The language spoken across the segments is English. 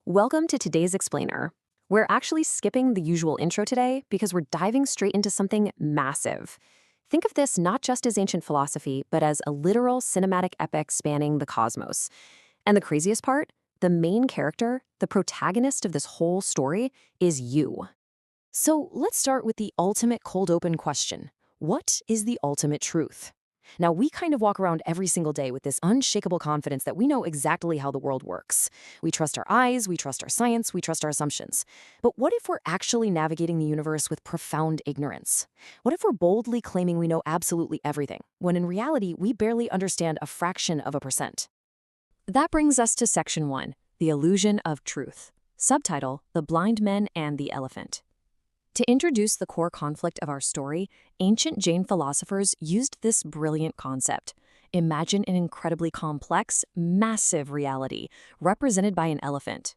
Welcome to today's Explainer. We're actually skipping the usual intro today because we're diving straight into something massive. Think of this not just as ancient philosophy, but as a literal cinematic epic spanning the cosmos. And the craziest part? The main character, the protagonist of this whole story, is you. So let's start with the ultimate cold open question. What is the ultimate truth? Now, we kind of walk around every single day with this unshakable confidence that we know exactly how the world works. We trust our eyes, we trust our science, we trust our assumptions. But what if we're actually navigating the universe with profound ignorance? What if we're boldly claiming we know absolutely everything, when in reality we barely understand a fraction of a percent? That brings us to Section 1, The Illusion of Truth. Subtitle, The Blind Men and the Elephant. To introduce the core conflict of our story, ancient Jain philosophers used this brilliant concept. Imagine an incredibly complex, massive reality, represented by an elephant.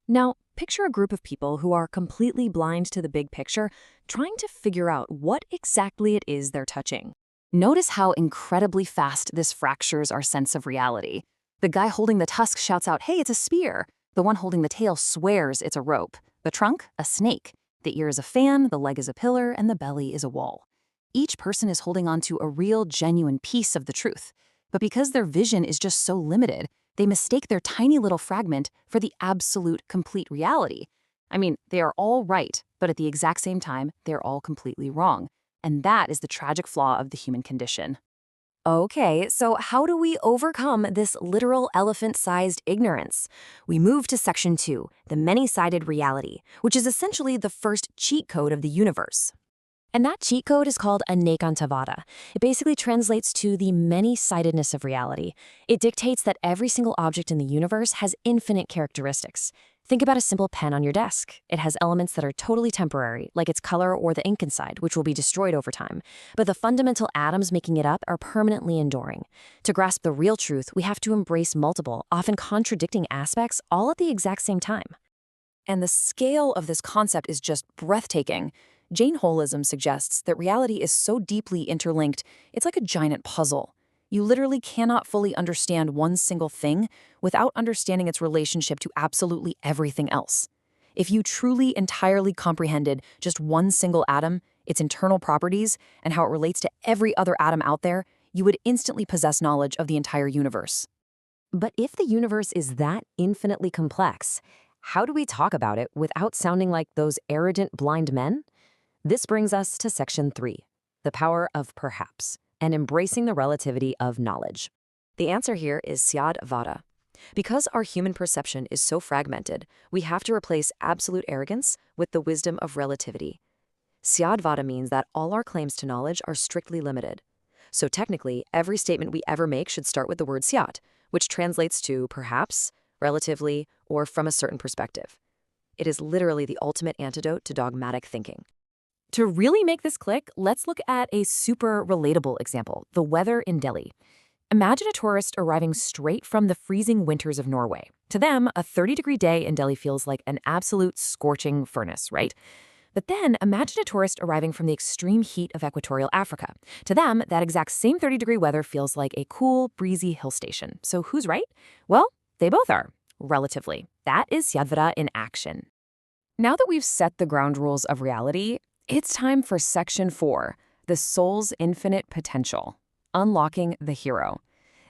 Now, picture a group of people who are completely blind to the big picture, trying to figure out what exactly it is they're touching. Notice how incredibly fast this fractures our sense of reality. The guy holding the tusk shouts out, "Hey, it's a spear!" The one holding the tail swears it's a rope. The trunk, a snake. The ear is a fan, the leg is a pillar, and the belly is a wall. Each person is holding on to a real, genuine piece of the truth. But because their vision is just so limited, they mistake their tiny little fragment for the absolute, complete reality. I mean, they are all right, but at the exact same time, they're all completely wrong. And that is the tragic flaw of the human condition. Okay, so how do we overcome this literal elephant-sized ignorance? We move to Section 2, the many-sided reality, which is essentially the first cheat code of the universe. And that cheat code is called Anekantavada. It basically translates to the many-sidedness of reality. It dictates that every single object in the universe has infinite characteristics. Think about a simple pen on your desk. It has elements that are totally temporary, like its color or the ink inside, which will be destroyed over time. But the fundamental atoms making it up are permanently enduring. To grasp the real truth, we have to embrace multiple, often contradicting aspects all at the exact same time. And the scale of this concept is just breathtaking. Jain holism suggests that reality is so deeply interlinked, it's like a giant puzzle. You literally cannot fully understand one single thing without understanding its relationship to absolutely everything else. If you truly entirely comprehended just one single atom, its internal properties, and how it relates to every other atom out there, you would instantly possess knowledge of the entire universe. But if the universe is that infinitely complex, how do we talk about it without sounding like those arrogant blind men? This brings us to Section 3, the power of perhaps, and embracing the relativity of knowledge. The answer here is Syad Vada. Because our human perception is so fragmented, we have to replace absolute arrogance with the wisdom of relativity. Syad Vada means that all our claims to knowledge are strictly limited. So technically, every statement we ever make should start with the word Syad, which translates to perhaps, relatively, or from a certain perspective. It is literally the ultimate antidote to dogmatic thinking. To really make this click, let's look at a super relatable example, the weather in Delhi. Imagine a tourist arriving straight from the freezing winters of Norway. To them, a 30-degree day in Delhi feels like an absolute scorching furnace, right? But then imagine a tourist arriving from the extreme heat of equatorial Africa. To them, that exact same 30-degree weather feels like a cool, breezy hill station. So who's right? Well, they both are, relatively. That is Syadvara in action. Now that we've set the ground rules of reality, it's time for Section 4, the soul's infinite potential, unlocking the hero.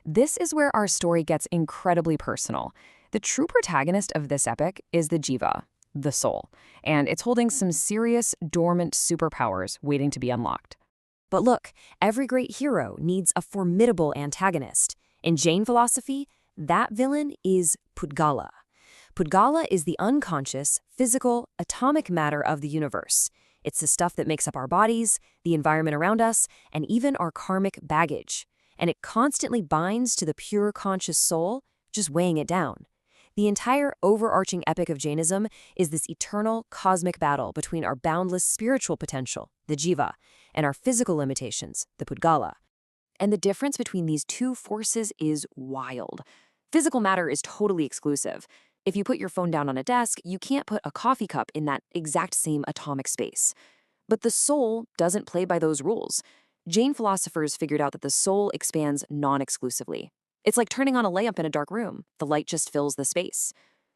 This is where our story gets incredibly personal. The true protagonist of this epic is the jiva, the soul, and it's holding some serious, dormant superpowers waiting to be unlocked. But look, every great hero needs a formidable antagonist. In Jain philosophy, that villain is Pudgala. Pudgala is the unconscious, physical, atomic matter of the universe. It's the stuff that makes up our bodies, the environment around us, and even our karmic baggage. And it constantly binds to the pure conscious soul, just weighing it down. The entire overarching epic of Jainism is this eternal cosmic battle between our boundless spiritual potential, the jiva, and our physical limitations, the Pudgala. And the difference between these two forces is wild. Physical matter is totally exclusive. If you put your phone down on a desk, you can't put a coffee cup in that exact same atomic space. But the soul doesn't play by those rules. Jain philosophers figured out that the soul expands non-exclusively. It's like turning on a lamp in a dark room. The light just fills the space.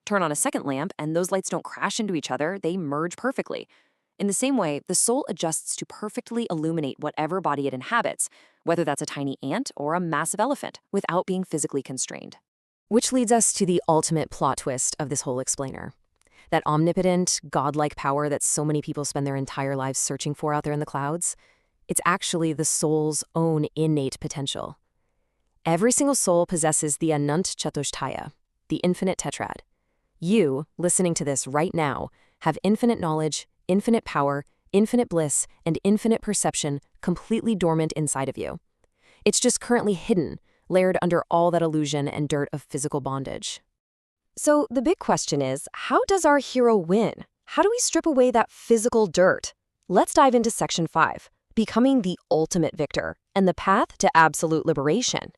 Turn on a second lamp, and those lights don't crash into each other, they merge perfectly. In the same way, the soul adjusts to perfectly illuminate whatever body it inhabits, whether that's a tiny ant or a massive elephant, without being physically constrained. Which leads us to the ultimate plot twist of this whole explainer. That omnipotent, godlike power that so many people spend their entire lives searching for out there in the clouds, it's actually the soul's own innate potential. Every single soul possesses the Anant Chatushtaya, the infinite tetrad. You, listening to this right now, have infinite knowledge, infinite power, infinite bliss, and infinite perception completely dormant inside of you. It's just currently hidden, layered under all that illusion and dirt of physical bondage. So the big question is, how does our hero win? How do we strip away that physical dirt? Let's dive into Section 5, Becoming the Ultimate Victor, and the Path to Absolute Liberation.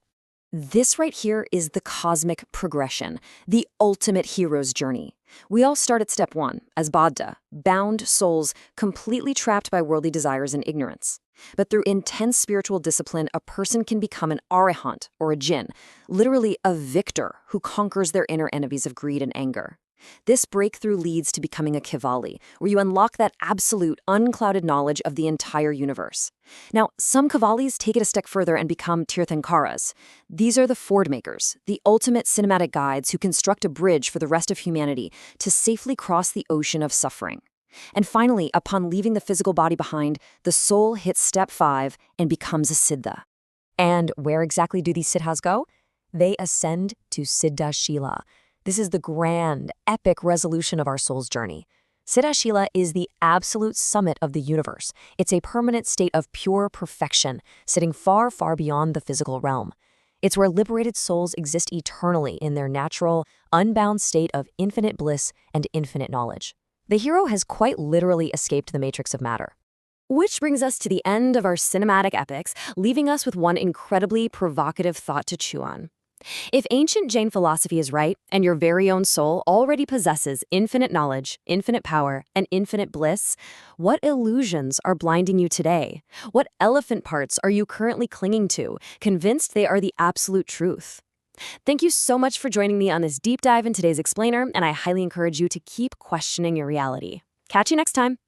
This right here is the cosmic progression, the ultimate hero's journey. We all start at step 1, as Baddha, bound souls completely trapped by worldly desires and ignorance. But through intense spiritual discipline, a person can become an arahant, or a jinn, literally a victor who conquers their inner enemies of greed and anger. This breakthrough leads to becoming a Kivali, where you unlock that absolute, unclouded knowledge of the entire universe. Now, some Kavalis take it a step further and become Tirthankaras. These are the ford makers, the ultimate cinematic guides who construct a bridge for the rest of humanity to safely cross the ocean of suffering. And finally, upon leaving the physical body behind, the soul hits step 5 and becomes a Siddha. And where exactly do these Siddhas go? They ascend to Siddha Shila. This is the grand, epic resolution of our soul's journey. Siddha Shila is the absolute summit of the universe. It's a permanent state of pure perfection, sitting far, far beyond the physical realm. It's where liberated souls exist eternally in their natural, unbound state of infinite bliss and infinite knowledge. The hero has quite literally escaped the matrix of matter. Which brings us to the end of our cinematic epics, leaving us with one incredibly provocative thought to chew on. If ancient Jain philosophy is right, and your very own soul already possesses infinite knowledge, infinite power, and infinite bliss, what illusions are blinding you today? What elephant parts are you currently clinging to, convinced they are the absolute truth? Thank you so much for joining me on this deep dive in today's explainer, and I highly encourage you to keep questioning your reality. Catch you next time.